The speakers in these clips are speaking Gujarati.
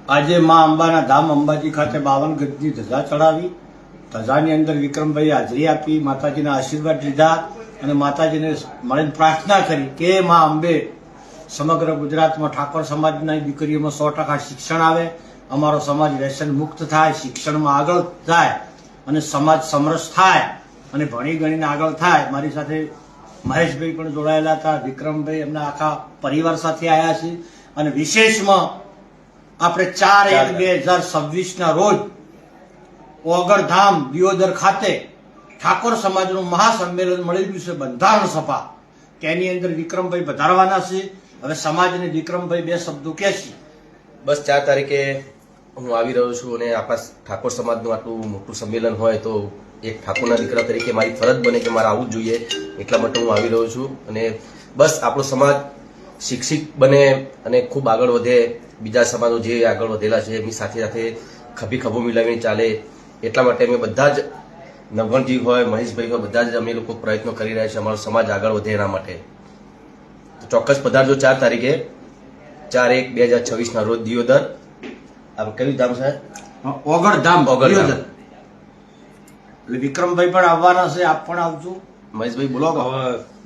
આજે માં અંબાના ધામ અંબાજી ખાતે 52 ગજની ધજા ચડાવી. ધજાની અંદર વિક્રમભાઈ હાજરી આપી, માતાજીના આશીર્વાદ લીધા અને માતાજીને મળીને પ્રાર્થના કરી કે માં અંબે સમગ્ર ગુજરાતમાં ઠાકોર સમાજના દીકરીઓમાં 100% શિક્ષણ આવે, અમારો સમાજ વ્યસન મુક્ત થાય, શિક્ષણમાં આગળ જાય અને સમાજ સમરસ થાય અને ભણી ગણીને આગળ થાય. મારી સાથે મહેશભાઈ પણ જોડાયેલા હતા, વિક્રમભાઈ એમના આખા પરિવાર સાથે આવ્યા છે. અને વિશેષમાં આપણે 4/1/2026 રોજ ઓગણધામ દિયોદર ખાતે ઠાકોર સમાજનું મહાસંમેલન મળી રહ્યું છે, બંધારણ સભા. તેની અંદર વિક્રમભાઈ વધારવાના છે. હવે સમાજને વિક્રમભાઈ 2 શબ્દો કહેશે. બસ 4 તારીખે હું આવી રહ્યો છું અને આપણા ઠાકોર સમાજનું આટલું મોટું સંમેલન હોય તો એક ઠાકોરના દીકરા તરીકે મારી ફરજ બને કે મારે આવવું જ જોઈએ, એટલા માટે હું આવી રહ્યો છું. અને બસ આપણો સમાજ શિક્ષિત બને અને ખૂબ આગળ વધે, બીજા સમાજો જે આગળ વધેલા છે એમની સાથે સાથે ખભો મિલાવીને ચાલે, એટલા માટે અમે બધા જ નવગણજી હોય, મહેશભાઈ હોય, બધા જ અમે લોકો પ્રયત્નો કરી રહ્યા છીએ અમારો સમાજ આગળ વધે એના માટે. તો ચોક્કસ પધારજો 4 તારીખે 4/1/2026 રોજ દિયોદર. આ કયું ધામ સાહેબ? ઓગણધામ ઓગણધામ. દિયોદર. એટલે વિક્રમભાઈ પણ આવવાના છે, આપ પણ આવજો. મહેશભાઈ બોલો.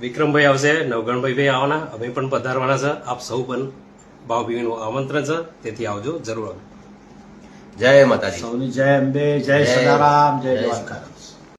વિક્રમભાઈ આવશે, નવગણભાઈ ભાઈ આવવાના, અમે પણ પધારવાના છે. આપ સૌ પણ ભાવભીનું આમંત્રણ છે, તેથી આવજો જરૂર. જય માતાજી. સૌની જય અંબે, જય સદારામ, જય દ્વારકા.